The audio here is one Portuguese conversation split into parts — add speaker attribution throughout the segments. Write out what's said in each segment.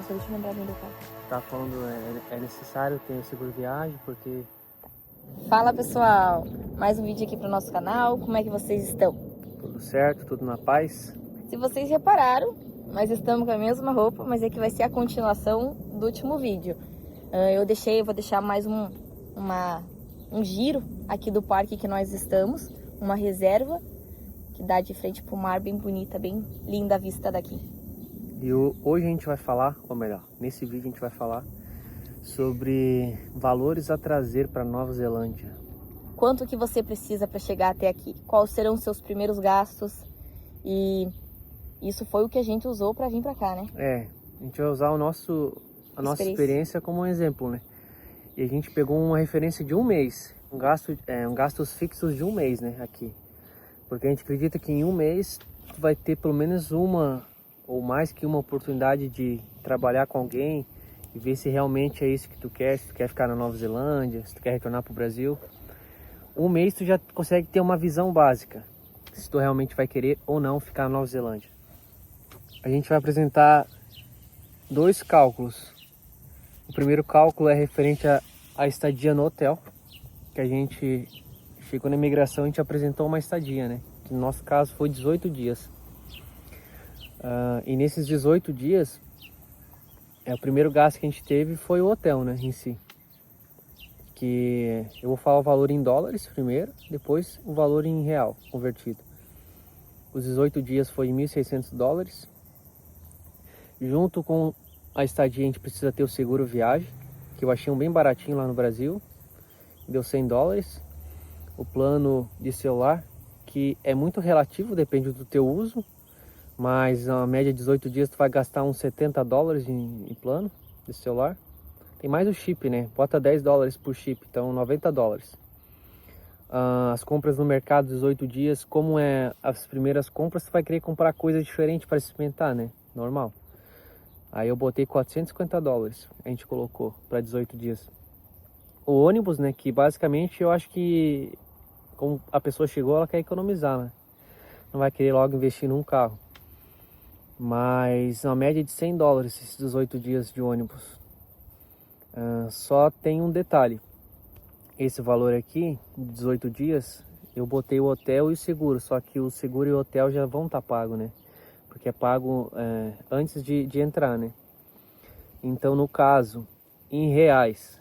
Speaker 1: Só deixa eu lembrar bem do carro.
Speaker 2: Tá falando, é necessário ter seguro viagem, porque...
Speaker 1: Fala pessoal, mais um vídeo aqui pro nosso canal, como é que vocês estão?
Speaker 2: Tudo certo, tudo na paz?
Speaker 1: Se vocês repararam, nós estamos com a mesma roupa, mas é que vai ser a continuação do último vídeo. Eu vou deixar mais um giro aqui do parque que nós estamos, uma reserva que dá de frente pro mar, bem bonita, bem linda a vista daqui.
Speaker 2: E hoje a gente vai falar, ou melhor, nesse vídeo a gente vai falar sobre valores a trazer para Nova Zelândia.
Speaker 1: Quanto que você precisa para chegar até aqui? Quais serão os seus primeiros gastos? E isso foi o que a gente usou para vir para cá, né?
Speaker 2: A gente vai usar a nossa experiência como um exemplo, né? E a gente pegou uma referência de um mês, gastos fixos de um mês, né, aqui. Porque a gente acredita que em um mês tu vai ter pelo menos uma ou mais que uma oportunidade de trabalhar com alguém e ver se realmente é isso que tu quer, se tu quer ficar na Nova Zelândia, se tu quer retornar para o Brasil. Um mês tu já consegue ter uma visão básica, se tu realmente vai querer ou não ficar na Nova Zelândia. A gente vai apresentar dois cálculos. O primeiro cálculo é referente à estadia no hotel, que a gente chegou na imigração, a gente apresentou uma estadia, né? Que no nosso caso foi 18 dias. E nesses 18 dias, o primeiro gasto que a gente teve foi o hotel, né, em si. Que eu vou falar o valor em dólares primeiro, depois o valor em real convertido. Os 18 dias foi $1.600. Junto com a estadia a gente precisa ter o seguro viagem, que eu achei um bem baratinho lá no Brasil, deu $100. O plano de celular, que é muito relativo, depende do teu uso, mas na média de 18 dias tu vai gastar uns $70 em plano de celular. Tem mais o chip, né? Bota $10 por chip, então $90. As compras no mercado 18 dias, como é as primeiras compras, tu vai querer comprar coisa diferente para experimentar, né? Normal. Aí eu botei $450, a gente colocou para 18 dias. O ônibus, né, que basicamente eu acho que como a pessoa chegou, ela quer economizar, né? Não vai querer logo investir num carro. Mas uma média de $100 esses 18 dias de ônibus. Só tem um detalhe. Esse valor aqui, 18 dias, eu botei o hotel e o seguro. Só que o seguro e o hotel já vão estar pagos, né? Porque é pago antes de entrar, né? Então, no caso, em reais,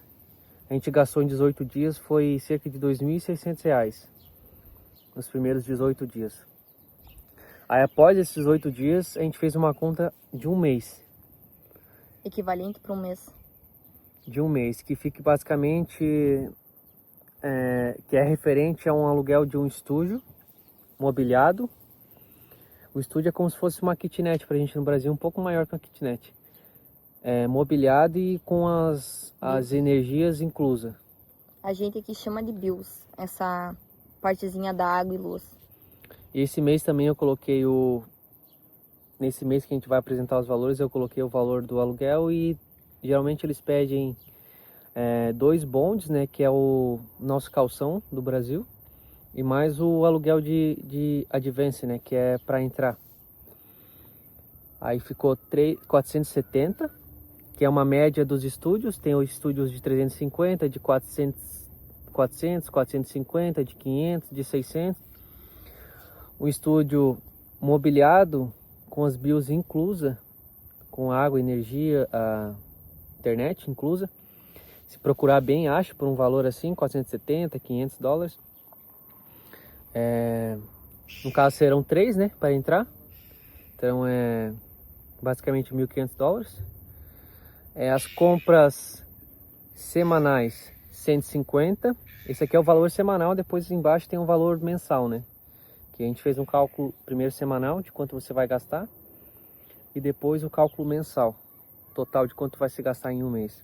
Speaker 2: a gente gastou em 18 dias, foi cerca de R$2.600 nos primeiros 18 dias. Aí, após esses 18 dias, a gente fez uma conta de um mês.
Speaker 1: Equivalente para um mês.
Speaker 2: De um mês, que fica basicamente, que é referente a um aluguel de um estúdio mobiliado. O estúdio é como se fosse uma kitnet pra gente no Brasil, um pouco maior que uma kitnet. Mobiliado e com as energias inclusas.
Speaker 1: A gente aqui chama de bills, essa partezinha da água e luz.
Speaker 2: E esse mês também eu coloquei nesse mês que a gente vai apresentar os valores, eu coloquei o valor do aluguel e geralmente eles pedem 2 bondes, né, que é o nosso calção do Brasil, e mais o aluguel de advance, né, que é para entrar. Aí ficou 470, que é uma média dos estúdios. Tem os estúdios de 350, de 400, 450, de 500, de 600. O estúdio mobiliado com as bills inclusa, com água, energia, a internet inclusa. Se procurar bem, acho por um valor assim, 470, $500. No caso serão 3, né, para entrar. Então basicamente $1.500. As compras semanais, 150. Esse aqui é o valor semanal, depois embaixo tem o valor mensal, né? Que a gente fez um cálculo primeiro semanal de quanto você vai gastar e depois o cálculo mensal, total de quanto vai se gastar em um mês.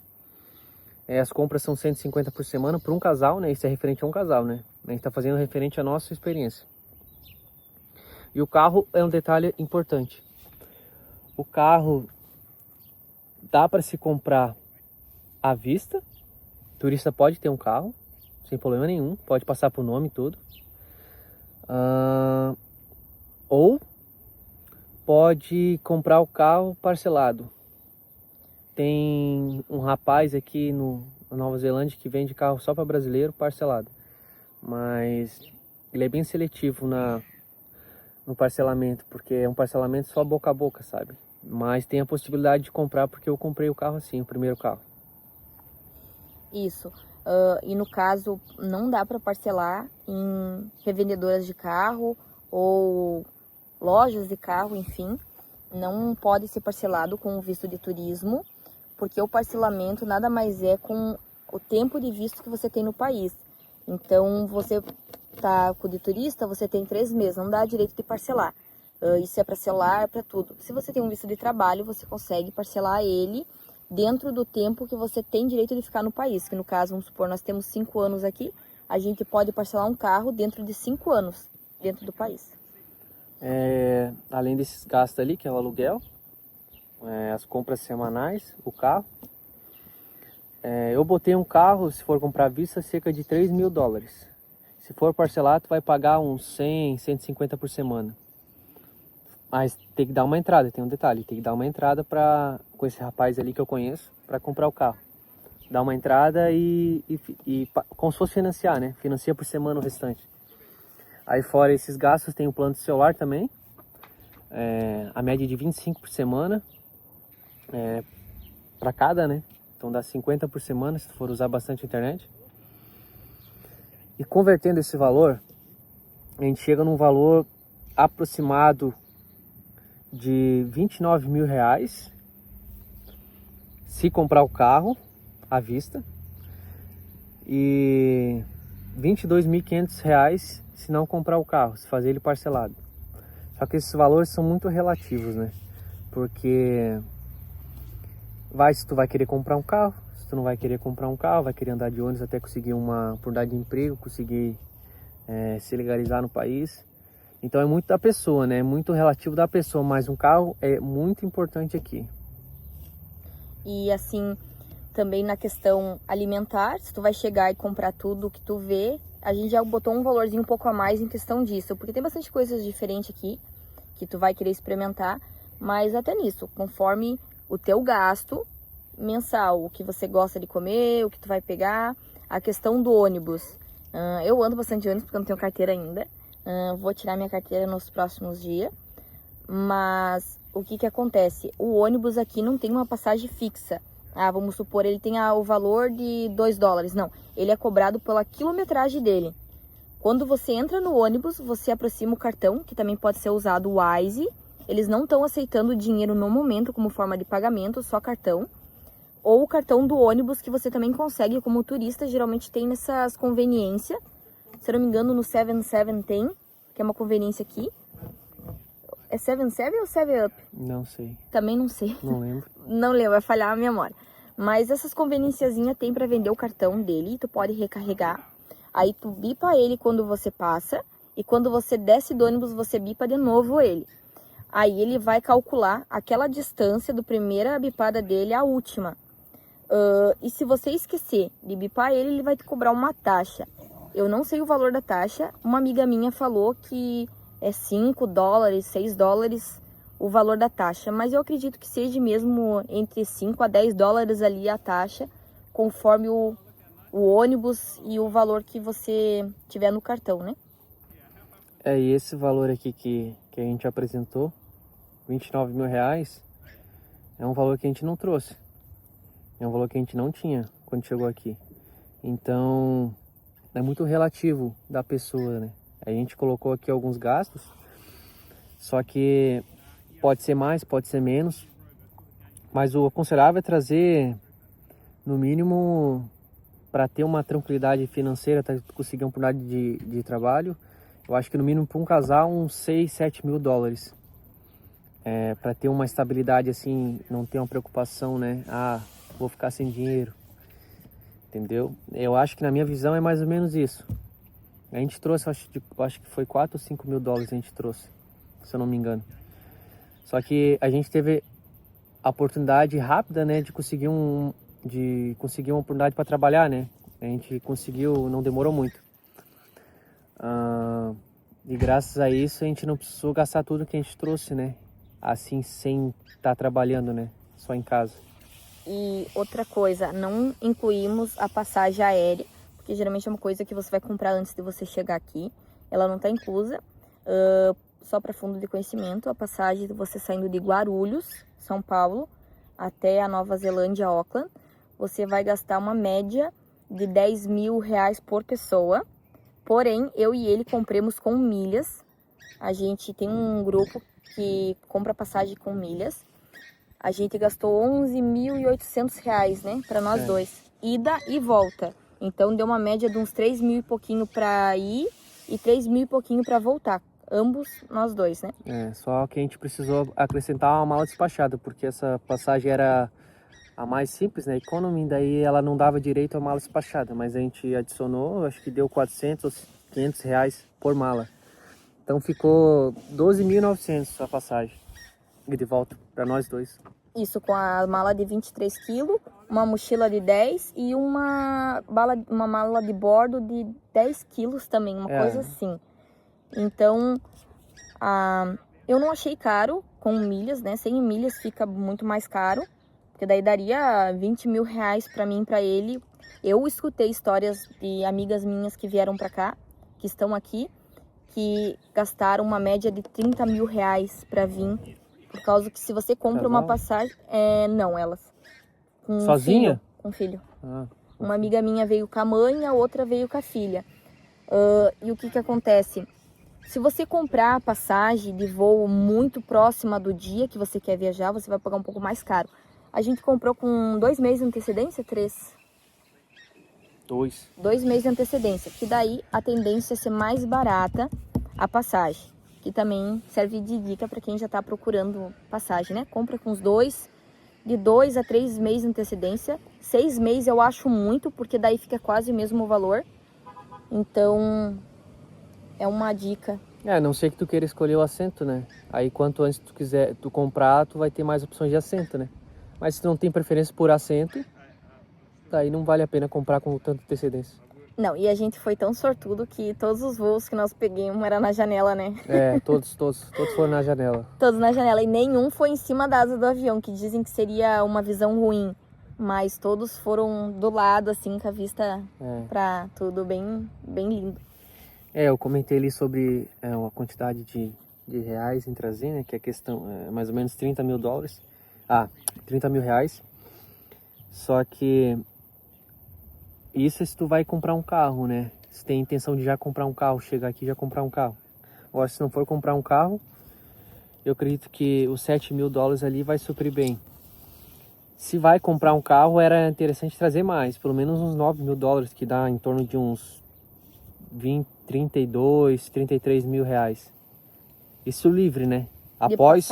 Speaker 2: As compras são 150 por semana para um casal, né? Isso é referente a um casal, né? A gente está fazendo referente à nossa experiência. E o carro é um detalhe importante. O carro dá para se comprar à vista. O turista pode ter um carro, sem problema nenhum. Pode passar por nome e tudo. Ou pode comprar o carro parcelado. tem um rapaz aqui na Nova Zelândia que vende carro só para brasileiro parcelado. Mas ele é bem seletivo no parcelamento, porque é um parcelamento só boca a boca, sabe? Mas tem a possibilidade de comprar, porque eu comprei o carro assim, o primeiro carro.
Speaker 1: Isso. E no caso, não dá para parcelar em revendedoras de carro ou lojas de carro, enfim. Não pode ser parcelado com o visto de turismo, porque o parcelamento nada mais é com o tempo de visto que você tem no país. Então, você tá com o de turista, você tem 3 meses, não dá direito de parcelar. Isso é para celular, para tudo. Se você tem um visto de trabalho, você consegue parcelar ele dentro do tempo que você tem direito de ficar no país. Que no caso, vamos supor, nós temos 5 anos aqui, a gente pode parcelar um carro dentro de 5 anos, dentro do país.
Speaker 2: Além desses gastos ali, que é o aluguel, as compras semanais, o carro. Eu botei um carro, se for comprar à vista, cerca de $3.000. Se for parcelar, tu vai pagar uns 100, 150 por semana. Mas tem que dar uma entrada, tem um detalhe, tem que dar uma entrada com esse rapaz ali que eu conheço, para comprar o carro. Dá uma entrada e como se fosse financiar, né? Financia por semana o restante. Aí fora esses gastos, tem o plano de celular também. A média de 25 por semana. Para cada, né? Então dá 50 por semana, se tu for usar bastante a internet. E convertendo esse valor, a gente chega num valor aproximado de R$29 mil se comprar o carro à vista e R$22.500 se não comprar o carro, se fazer ele parcelado. Só que esses valores são muito relativos, né? Porque se tu vai querer comprar um carro, se tu não vai querer comprar um carro, vai querer andar de ônibus até conseguir uma oportunidade de emprego, conseguir se legalizar no país. Então é muito da pessoa, né? É muito relativo da pessoa, mas um carro é muito importante aqui.
Speaker 1: E assim, também na questão alimentar, se tu vai chegar e comprar tudo que tu vê, a gente já botou um valorzinho um pouco a mais em questão disso, porque tem bastante coisas diferentes aqui que tu vai querer experimentar, mas até nisso, conforme o teu gasto mensal, o que você gosta de comer, o que tu vai pegar, a questão do ônibus. Eu ando bastante de ônibus porque eu não tenho carteira ainda. Vou tirar minha carteira nos próximos dias. Mas o que acontece? O ônibus aqui não tem uma passagem fixa. Vamos supor, ele tem o valor de $2. Não, ele é cobrado pela quilometragem dele. Quando você entra no ônibus, você aproxima o cartão, que também pode ser usado o Wise. Eles não estão aceitando dinheiro no momento como forma de pagamento, só cartão. Ou o cartão do ônibus, que você também consegue como turista, geralmente tem nessas conveniências. Se eu não me engano, no 7-7 tem, que é uma conveniência aqui. É 7-7 ou 7-Up?
Speaker 2: Não sei.
Speaker 1: Também não sei.
Speaker 2: Não lembro.
Speaker 1: Não lembro, vai falhar a memória. Mas essas convenienciazinhas tem para vender o cartão dele, tu pode recarregar. Aí tu bipa ele quando você passa, e quando você desce do ônibus, você bipa de novo ele. Aí ele vai calcular aquela distância do primeira bipada dele à última. E se você esquecer de bipar ele, ele vai te cobrar uma taxa. Eu não sei o valor da taxa. Uma amiga minha falou que é $5, $6 o valor da taxa. Mas eu acredito que seja mesmo entre $5 a $10 ali a taxa, conforme o ônibus e o valor que você tiver no cartão, né?
Speaker 2: E esse valor aqui que a gente apresentou, R$29 mil, é um valor que a gente não trouxe. É um valor que a gente não tinha quando chegou aqui. Então, é muito relativo da pessoa, né? A gente colocou aqui alguns gastos, só que pode ser mais, pode ser menos. Mas o aconselhável é trazer, no mínimo, para ter uma tranquilidade financeira, para conseguir uma oportunidade de trabalho, eu acho que no mínimo para um casal, uns $6, $7 mil. Para ter uma estabilidade assim, não ter uma preocupação, né? Vou ficar sem dinheiro, entendeu? Eu acho que na minha visão é mais ou menos isso. A gente trouxe, eu acho que foi $4 ou $5 mil a gente trouxe, se eu não me engano. Só que a gente teve a oportunidade rápida, né, de conseguir uma oportunidade para trabalhar, né? A gente conseguiu, não demorou muito. E graças a isso a gente não precisou gastar tudo que a gente trouxe, né? Assim, sem estar trabalhando, né? Só em casa.
Speaker 1: E outra coisa, não incluímos a passagem aérea, porque geralmente é uma coisa que você vai comprar antes de você chegar aqui. Ela não está inclusa. Só para fundo de conhecimento, a passagem de você saindo de Guarulhos, São Paulo, até a Nova Zelândia, Auckland, você vai gastar uma média de 10 mil reais por pessoa. Porém, eu e ele compramos com milhas. A gente tem um grupo que compra passagem com milhas. A gente gastou 11.800 reais, né, para nós dois, ida e volta. Então deu uma média de uns 3 mil e pouquinho para ir e 3 mil e pouquinho para voltar. Ambos, nós dois, né?
Speaker 2: Só que a gente precisou acrescentar uma mala despachada, porque essa passagem era a mais simples, né? Economy, daí ela não dava direito a mala despachada, mas a gente adicionou, acho que deu 400 ou 500 reais por mala. Então ficou 12.900 a passagem, e de volta para nós dois.
Speaker 1: Isso, com a mala de 23 quilos, uma mochila de 10 e uma mala de bordo de 10 quilos também, uma coisa assim. Então, eu não achei caro com milhas, né? 100 milhas fica muito mais caro, porque daí daria 20 mil reais para mim e para ele. Eu escutei histórias de amigas minhas que vieram para cá, que estão aqui, que gastaram uma média de 30 mil reais para vir, por causa que se você compra uma passagem... não, elas.
Speaker 2: Sozinha?
Speaker 1: Com um filho. Uma amiga minha veio com a mãe, a outra veio com a filha. E o que acontece? Se você comprar a passagem de voo muito próxima do dia que você quer viajar, você vai pagar um pouco mais caro. A gente comprou com 2 meses de antecedência, 3? 2 meses de antecedência, que daí a tendência é ser mais barata a passagem, que também serve de dica para quem já está procurando passagem, né? Compra com de 2 a 3 meses de antecedência. 6 meses eu acho muito, porque daí fica quase o mesmo valor. Então, é uma dica.
Speaker 2: A não ser que tu queira escolher o assento, né? Aí quanto antes tu comprar, tu vai ter mais opções de assento, né? Mas se tu não tem preferência por assento, daí não vale a pena comprar com tanta antecedência.
Speaker 1: Não, e a gente foi tão sortudo que todos os voos que nós pegamos eram na janela, né?
Speaker 2: Todos foram na janela.
Speaker 1: Todos na janela, e nenhum foi em cima da asa do avião, que dizem que seria uma visão ruim. Mas todos foram do lado, assim, com a vista pra tudo, bem lindo.
Speaker 2: Eu comentei ali sobre a quantidade de reais em trazer, né? Que a questão é mais ou menos 30 mil dólares. 30 mil reais. Só que isso é se tu vai comprar um carro, né? Se tem intenção de já comprar um carro, chegar aqui e já comprar um carro. Agora, se não for comprar um carro, eu acredito que os 7 mil dólares ali vai suprir bem. Se vai comprar um carro, era interessante trazer mais, pelo menos uns 9 mil dólares, que dá em torno de uns 32, 33 mil reais. Isso livre, né? Após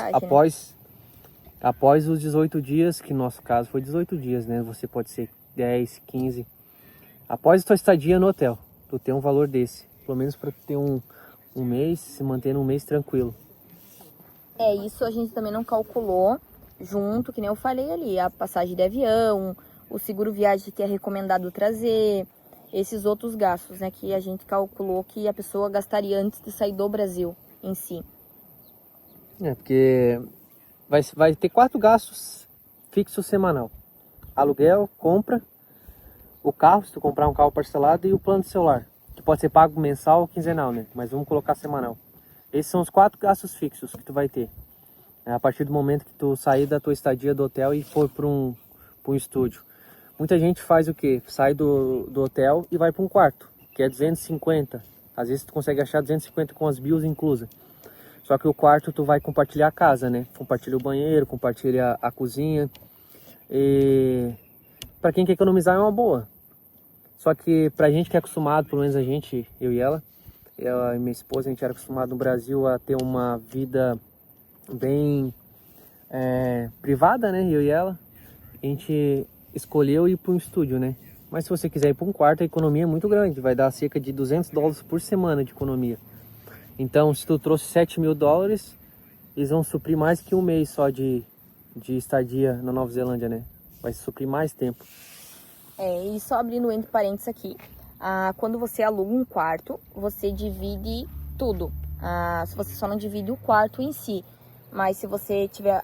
Speaker 2: os 18 dias, que no nosso caso foi 18 dias, né? Você pode ser 10, 15. Após a tua estadia no hotel, tu tem um valor desse. Pelo menos para ter um mês, se manter um mês tranquilo.
Speaker 1: Isso a gente também não calculou junto, que nem eu falei ali, a passagem de avião, o seguro viagem que é recomendado trazer, esses outros gastos, né, que a gente calculou que a pessoa gastaria antes de sair do Brasil em si.
Speaker 2: Porque vai ter 4 gastos fixos semanal: aluguel, compra, o carro, se tu comprar um carro parcelado, e o plano de celular, que pode ser pago mensal ou quinzenal, né? Mas vamos colocar semanal. Esses são os 4 gastos fixos que tu vai ter a partir do momento que tu sair da tua estadia do hotel e for para um estúdio. Muita gente faz o quê? Sai do hotel e vai para um quarto, que é 250. Às vezes tu consegue achar 250 com as bills inclusas. Só que o quarto tu vai compartilhar a casa, né? Compartilha o banheiro, compartilha a cozinha. E para quem quer economizar é uma boa. Só que pra gente que é acostumado, pelo menos a gente, eu e ela e minha esposa, a gente era acostumado no Brasil a ter uma vida bem privada, né? Eu e ela, a gente escolheu ir para um estúdio, né? Mas se você quiser ir para um quarto, a economia é muito grande, vai dar cerca de 200 dólares por semana de economia. Então, se tu trouxe 7 mil dólares, eles vão suprir mais que um mês só de estadia na Nova Zelândia, né? Vai suprir mais tempo.
Speaker 1: E só abrindo entre parênteses aqui, quando você aluga um quarto, você divide tudo. Se você só não divide o quarto em si. Mas se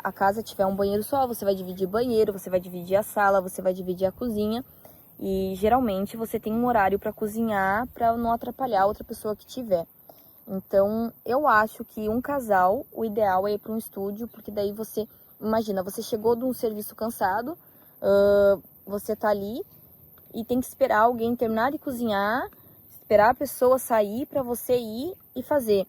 Speaker 1: a casa tiver um banheiro só, você vai dividir banheiro, você vai dividir a sala, você vai dividir a cozinha. E geralmente você tem um horário para cozinhar para não atrapalhar outra pessoa que tiver. Então, eu acho que um casal, o ideal é ir para um estúdio, porque daí você, imagina, você chegou de um serviço cansado, você tá ali e tem que esperar alguém terminar de cozinhar, esperar a pessoa sair para você ir e fazer.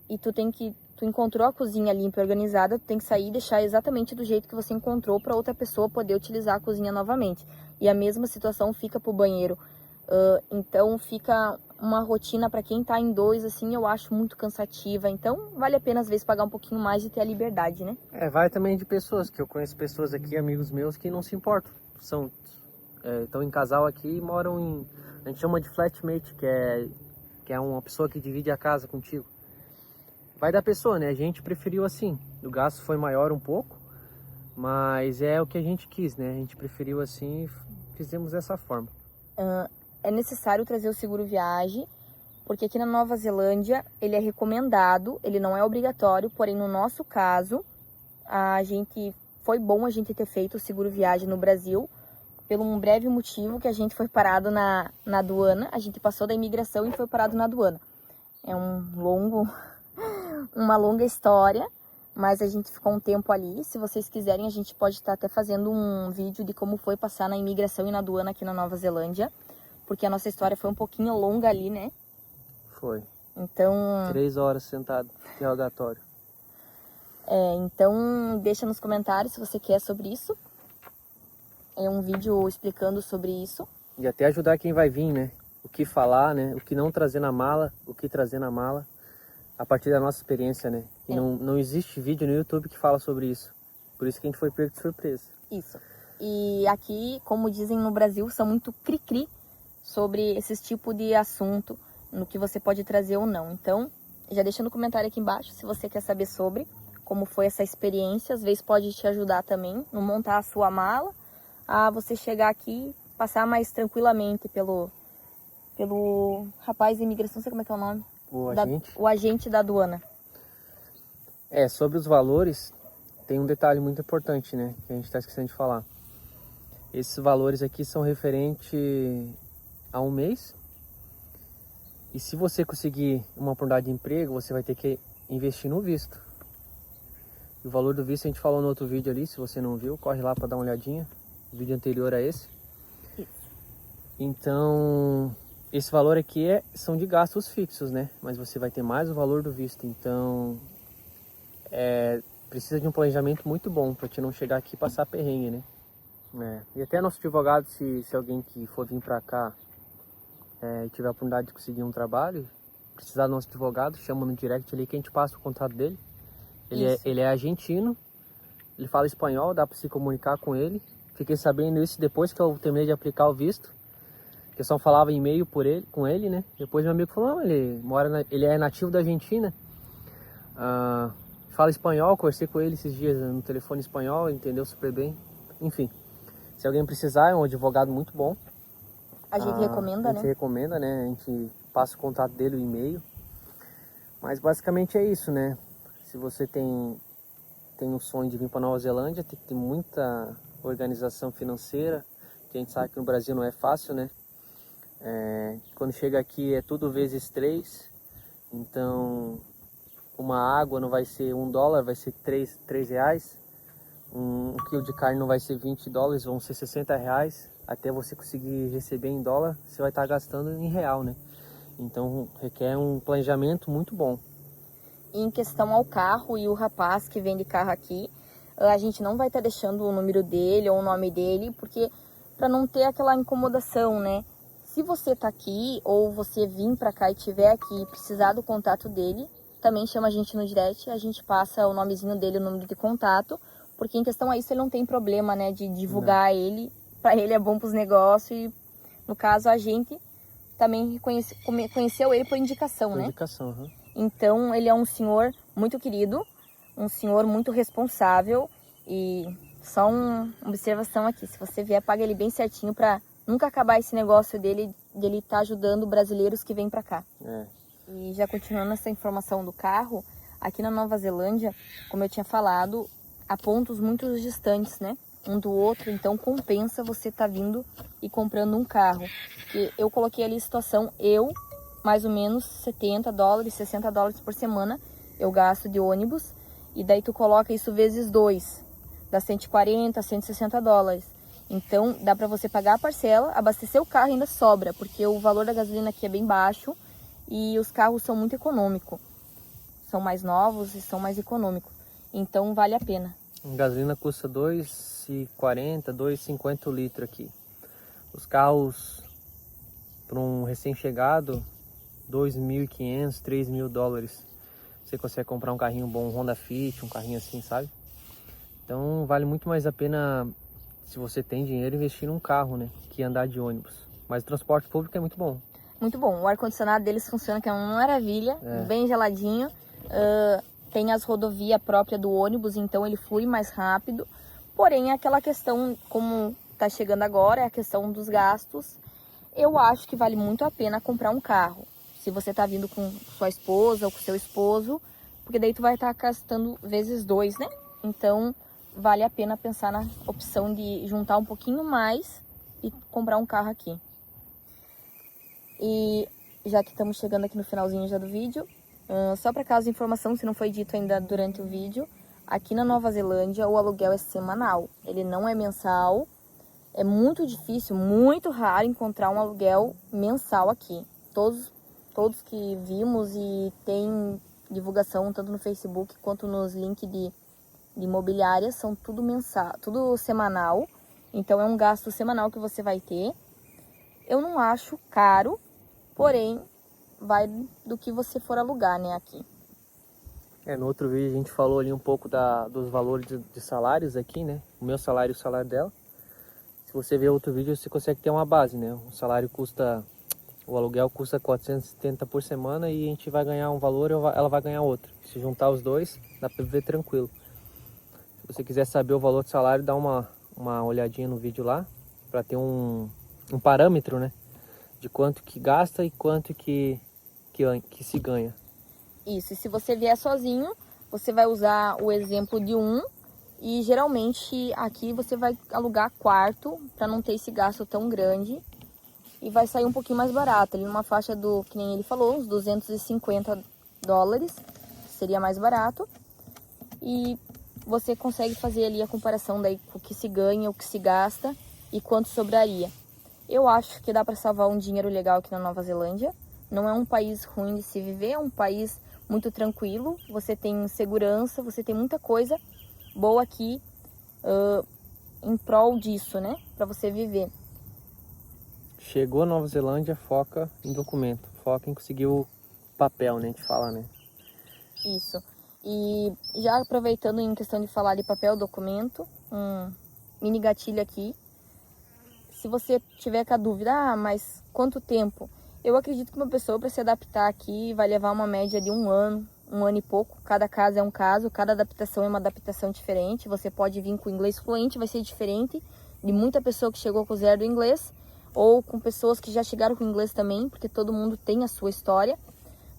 Speaker 1: E tu encontrou a cozinha limpa e organizada, tu tem que sair e deixar exatamente do jeito que você encontrou para outra pessoa poder utilizar a cozinha novamente. E a mesma situação fica pro banheiro. Então fica uma rotina para quem tá em dois, assim, eu acho muito cansativa. Então vale a pena às vezes pagar um pouquinho mais e ter a liberdade, né?
Speaker 2: Vai também de pessoas, que eu conheço pessoas aqui, amigos meus, que não se importam. Estão em casal aqui e moram em... A gente chama de flatmate, que é uma pessoa que divide a casa contigo. Vai da pessoa, né? A gente preferiu assim. O gasto foi maior um pouco, mas é o que a gente quis, né? A gente preferiu assim e fizemos dessa forma.
Speaker 1: É necessário trazer o seguro viagem, porque aqui na Nova Zelândia ele é recomendado, ele não é obrigatório, porém no nosso caso, foi bom a gente ter feito o seguro viagem no Brasil, pelo um breve motivo que a gente foi parado na aduana, a gente passou da imigração e foi parado na aduana. É uma longa história, mas a gente ficou um tempo ali. Se vocês quiserem, a gente pode estar até fazendo um vídeo de como foi passar na imigração e na aduana aqui na Nova Zelândia, porque a nossa história foi um pouquinho longa ali, né?
Speaker 2: Foi.
Speaker 1: Então...
Speaker 2: 3 horas sentado, interrogatório.
Speaker 1: Então deixa nos comentários se você quer sobre isso. É um vídeo explicando sobre isso.
Speaker 2: E até ajudar quem vai vir, né? O que falar, né? O que não trazer na mala, o que trazer na mala. A partir da nossa experiência, né? E não existe vídeo no YouTube que fala sobre isso. Por isso que a gente foi pego de surpresa.
Speaker 1: Isso. E aqui, como dizem no Brasil, são muito cri-cri sobre esse tipo de assunto, no que você pode trazer ou não. Então, já deixa no comentário aqui embaixo se você quer saber sobre como foi essa experiência. Às vezes pode te ajudar também no montar a sua mala, a você chegar aqui e passar mais tranquilamente pelo rapaz de imigração, não sei como é que é o nome. O agente da aduana.
Speaker 2: Sobre os valores, tem um detalhe muito importante, né? Que a gente está esquecendo de falar. Esses valores aqui são referentes a um mês. E se você conseguir uma oportunidade de emprego, você vai ter que investir no visto. E o valor do visto a gente falou no outro vídeo ali, se você não viu, corre lá para dar uma olhadinha. O vídeo anterior a esse.
Speaker 1: Isso.
Speaker 2: Então, esse valor aqui são de gastos fixos, né? Mas você vai ter mais o valor do visto. Então, precisa de um planejamento muito bom para te não chegar aqui e passar perrengue, né? E até nosso advogado, se alguém que for vir para cá e tiver a oportunidade de conseguir um trabalho, precisar do nosso advogado, chama no direct ali que a gente passa o contato dele. Ele é argentino, ele fala espanhol, dá para se comunicar com ele. Fiquei sabendo isso depois que eu terminei de aplicar o visto. Eu só falava e-mail com ele, né? Depois meu amigo falou, ele é nativo da Argentina. Fala espanhol, conversei com ele esses dias no telefone espanhol, entendeu super bem. Enfim, se alguém precisar, é um advogado muito bom.
Speaker 1: A gente recomenda, né?
Speaker 2: A gente recomenda, né? A gente passa o contato dele, o e-mail. Mas basicamente é isso, né? Se você tem um sonho de vir para Nova Zelândia, tem que ter muita organização financeira, que a gente sabe que no Brasil não é fácil, né? Quando chega aqui é tudo vezes 3, então uma água não vai ser $1, vai ser 3 reais. Um quilo de carne não vai ser $20, vão ser R$60. Até você conseguir receber em dólar, você vai estar gastando em real, né? Então requer um planejamento muito bom.
Speaker 1: Em questão ao carro e o rapaz que vende carro aqui, a gente não vai estar deixando o número dele ou o nome dele, porque para não ter aquela incomodação, né? Se você tá aqui ou você vir para cá e tiver aqui e precisar do contato dele, também chama a gente no direct, a gente passa o nomezinho dele, o número de contato, porque em questão a isso ele não tem problema, né, de divulgar ele, para ele é bom pros negócios e no caso a gente também conheceu ele por indicação, né?
Speaker 2: Indicação,
Speaker 1: Então ele é um senhor muito querido, um senhor muito responsável e só uma observação aqui, se você vier paga ele bem certinho para nunca acabar esse negócio dele de ele estar ajudando brasileiros que vêm para cá. E já continuando essa informação do carro, Aqui na Nova Zelândia, como eu tinha falado, há pontos muito distantes, né? Um do outro, então compensa você estar vindo e comprando um carro. Que eu coloquei ali a situação, mais ou menos $70, $60 por semana eu gasto de ônibus, e daí tu coloca isso vezes 2, dá $140, $160. Então dá para você pagar a parcela, abastecer o carro e ainda sobra, porque o valor da gasolina aqui é bem baixo e os carros são muito econômicos. São mais novos e são mais econômicos. Então vale a pena.
Speaker 2: A gasolina custa $2,40, $2,50 o litro aqui. Os carros, para um recém-chegado, $2.500, $3.000. Você consegue comprar um carrinho bom, um Honda Fit, um carrinho assim, sabe? Então vale muito mais a pena, se você tem dinheiro, investir num carro, né? Que andar de ônibus. Mas o transporte público é muito bom.
Speaker 1: Muito bom. O ar-condicionado deles funciona, que é uma maravilha, bem geladinho. Tem as rodovias próprias do ônibus, então ele flui mais rápido. Porém, aquela questão, como está chegando agora, é a questão dos gastos. Eu acho que vale muito a pena comprar um carro. Se você está vindo com sua esposa ou com seu esposo, porque daí tu vai estar gastando vezes 2, né? Então, vale a pena pensar na opção de juntar um pouquinho mais e comprar um carro aqui. E já que estamos chegando aqui no finalzinho já do vídeo, só para caso de informação, se não foi dito ainda durante o vídeo, aqui na Nova Zelândia o aluguel é semanal, ele não é mensal. É muito difícil, muito raro encontrar um aluguel mensal aqui. Todos que vimos, e tem divulgação tanto no Facebook quanto nos links de imobiliárias, são tudo mensal, tudo semanal. Então é um gasto semanal que você vai ter. Eu não acho caro, porém vai do que você for alugar, né, aqui.
Speaker 2: No outro vídeo a gente falou ali um pouco dos valores de salários aqui, né? O meu salário e o salário dela. Se você ver outro vídeo, você consegue ter uma base, né? O aluguel custa 470 por semana e a gente vai ganhar um valor e ela vai ganhar outro. Se juntar os dois, dá para viver tranquilo. Se você quiser saber o valor do salário, dá uma olhadinha no vídeo lá, para ter um parâmetro, né? De quanto que gasta e quanto que se ganha.
Speaker 1: Isso, e se você vier sozinho, você vai usar o exemplo de e geralmente aqui você vai alugar quarto para não ter esse gasto tão grande e vai sair um pouquinho mais barato, ali numa faixa que nem ele falou, uns $250 seria mais barato, e você consegue fazer ali a comparação daí com o que se ganha, o que se gasta e quanto sobraria. Eu acho que dá para salvar um dinheiro legal aqui na Nova Zelândia. Não é um país ruim de se viver, é um país muito tranquilo, você tem segurança, você tem muita coisa boa aqui em prol disso, né? Para você viver.
Speaker 2: Chegou a Nova Zelândia, foca em documento, foca em conseguir o papel, né? A gente fala, né?
Speaker 1: Isso. E já aproveitando em questão de falar de papel, documento, um mini gatilho aqui. Se você tiver com a dúvida, mas quanto tempo? Eu acredito que uma pessoa para se adaptar aqui vai levar uma média de 1 ano e pouco. Cada caso é um caso, cada adaptação é uma adaptação diferente. Você pode vir com inglês fluente, vai ser diferente de muita pessoa que chegou com zero do inglês, ou com pessoas que já chegaram com inglês também, porque todo mundo tem a sua história.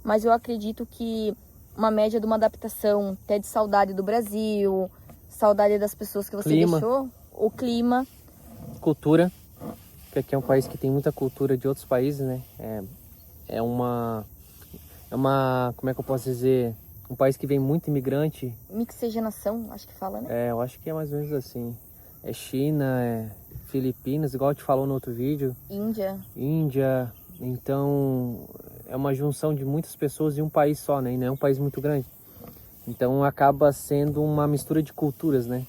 Speaker 1: Mas eu acredito que uma média de uma adaptação, até de saudade do Brasil, saudade das pessoas que você deixou, o clima.
Speaker 2: Cultura, porque aqui é um país que tem muita cultura de outros países, né? É uma, como é que eu posso dizer, um país que vem muito imigrante.
Speaker 1: Mixigenação, acho que fala, né?
Speaker 2: Eu acho que é mais ou menos assim. É China, é Filipinas, igual a gente falou no outro vídeo. Índia. Então, é uma junção de muitas pessoas em um país só, né? E não é um país muito grande. Então, acaba sendo uma mistura de culturas, né?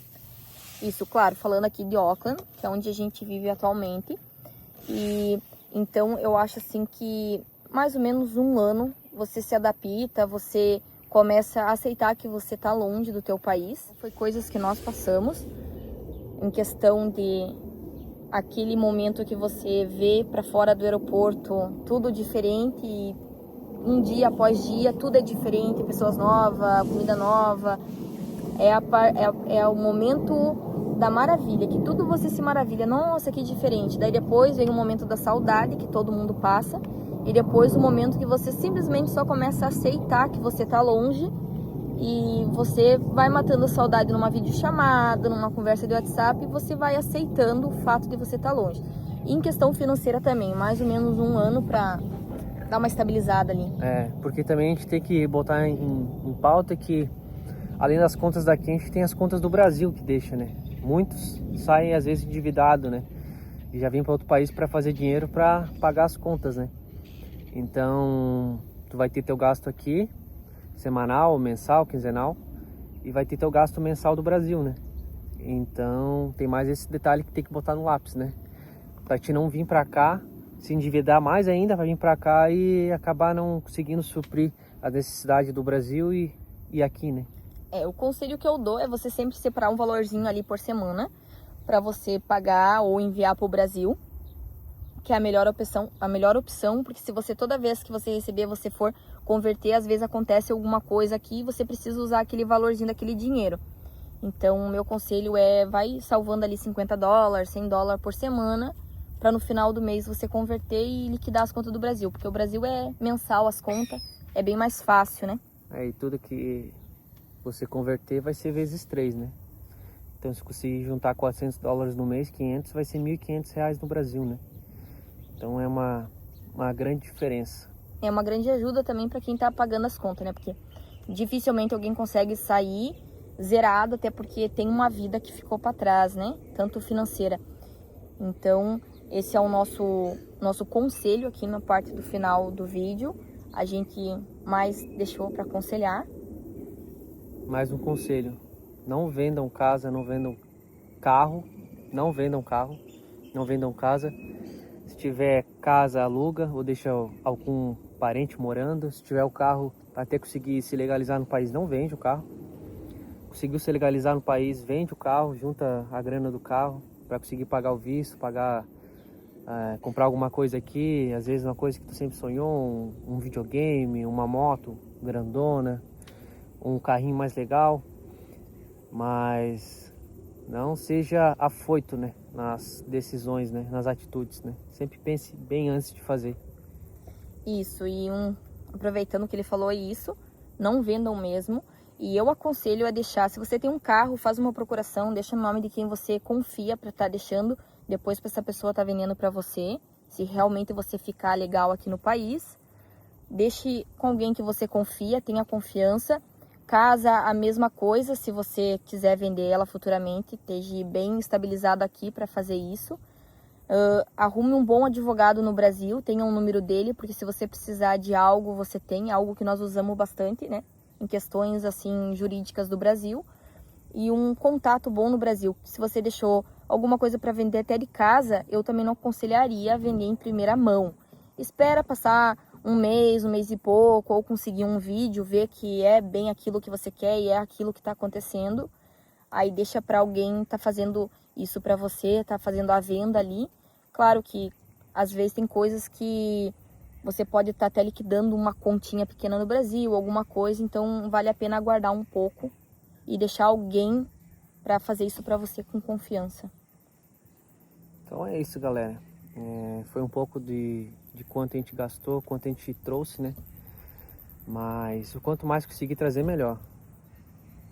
Speaker 1: Isso, claro, falando aqui de Auckland, que é onde a gente vive atualmente. E então, eu acho assim que mais ou menos 1 ano você se adapta, você começa a aceitar que você tá longe do teu país. Foi coisas que nós passamos em questão de aquele momento que você vê para fora do aeroporto, tudo diferente, e um dia após dia, tudo é diferente, pessoas novas, comida nova. É o momento da maravilha, que tudo você se maravilha, nossa, que diferente. Daí depois vem o momento da saudade, que todo mundo passa, e depois o momento que você simplesmente só começa a aceitar que você tá longe e você vai matando a saudade numa videochamada, numa conversa de WhatsApp, e você vai aceitando o fato de você estar longe. E em questão financeira também, mais ou menos 1 ano para dar uma estabilizada ali.
Speaker 2: Porque também a gente tem que botar em pauta que, além das contas daqui, a gente tem as contas do Brasil que deixa, né? Muitos saem às vezes endividados, né? E já vêm para outro país para fazer dinheiro para pagar as contas, né? Então, tu vai ter teu gasto aqui, semanal, mensal, quinzenal, e vai ter teu gasto mensal do Brasil, né? Então, tem mais esse detalhe que tem que botar no lápis, né? Pra te não vir para cá, se endividar mais ainda, vai vir para cá e acabar não conseguindo suprir a necessidade do Brasil e aqui, né?
Speaker 1: O conselho que eu dou é você sempre separar um valorzinho ali por semana para você pagar ou enviar para o Brasil, que é a melhor opção, porque se você, toda vez que você receber, você for converter, às vezes acontece alguma coisa aqui e você precisa usar aquele valorzinho daquele dinheiro. Então, o meu conselho vai salvando ali $50, $100 por semana, para no final do mês você converter e liquidar as contas do Brasil, porque o Brasil é mensal as contas, é bem mais fácil, né?
Speaker 2: E tudo que você converter vai ser vezes 3, né? Então, se conseguir juntar $400 no mês, 500, vai ser R$1.500 no Brasil, né? Então, é uma grande diferença.
Speaker 1: É uma grande ajuda também para quem tá pagando as contas, né? Porque dificilmente alguém consegue sair zerado, até porque tem uma vida que ficou para trás, né? Tanto financeira. Então, esse é o nosso conselho aqui na parte do final do vídeo. A gente mais deixou para aconselhar.
Speaker 2: Mais um conselho: não vendam casa, não vendam carro, não vendam carro, não vendam casa. Se tiver casa, aluga ou deixa algum parente morando. Se tiver o carro, até conseguir se legalizar no país, não vende o carro. Conseguiu se legalizar no país, vende o carro, junta a grana do carro para conseguir pagar o visto, comprar alguma coisa aqui, às vezes uma coisa que tu sempre sonhou, um videogame, uma moto grandona, um carrinho mais legal, mas não seja afoito, né, nas decisões, né, nas atitudes, né? Sempre pense bem antes de fazer.
Speaker 1: Isso, e aproveitando que ele falou isso, não vendam mesmo. E eu aconselho a deixar, se você tem um carro, faz uma procuração, deixa no nome de quem você confia para estar deixando depois para essa pessoa estar vendendo para você. Se realmente você ficar legal aqui no país, deixe com alguém que você confia, tenha confiança. Casa, a mesma coisa, se você quiser vender ela futuramente, esteja bem estabilizado aqui para fazer isso. Arrume um bom advogado no Brasil, tenha um número dele, porque se você precisar de algo, você tem, algo que nós usamos bastante, né? Em questões assim jurídicas do Brasil, e um contato bom no Brasil. Se você deixou alguma coisa para vender até de casa, eu também não aconselharia a vender em primeira mão. Espera passar um mês e pouco, ou conseguir um vídeo, ver que é bem aquilo que você quer e é aquilo que está acontecendo. Aí deixa para alguém tá fazendo isso para você, tá fazendo a venda ali. Claro que às vezes tem coisas que você pode estar até liquidando uma continha pequena no Brasil, alguma coisa, então vale a pena aguardar um pouco e deixar alguém para fazer isso para você com confiança.
Speaker 2: Então é isso, galera. Foi um pouco de quanto a gente gastou, quanto a gente trouxe, né? Mas o quanto mais conseguir trazer, melhor.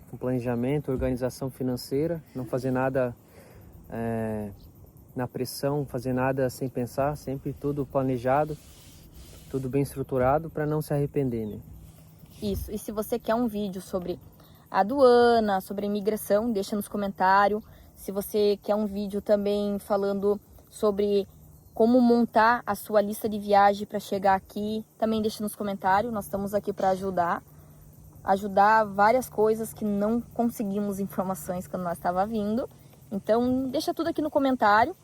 Speaker 2: Com planejamento, organização financeira, não fazer nada na pressão, fazer nada sem pensar, sempre tudo planejado, tudo bem estruturado para não se arrepender, né?
Speaker 1: Isso, e se você quer um vídeo sobre a aduana, sobre a imigração, deixa nos comentários. Se você quer um vídeo também falando sobre como montar a sua lista de viagem para chegar aqui, também deixa nos comentários. Nós estamos aqui para ajudar várias coisas que não conseguimos informações quando nós estava vindo. Então, deixa tudo aqui no comentário,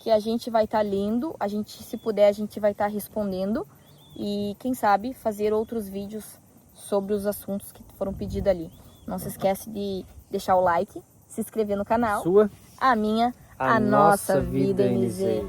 Speaker 1: que a gente vai estar lendo. Se puder, a gente vai estar respondendo. E, quem sabe, fazer outros vídeos sobre os assuntos que foram pedidos ali. Não se esquece de deixar o like, se inscrever no canal.
Speaker 2: Sua,
Speaker 1: a minha, a nossa vida NZ.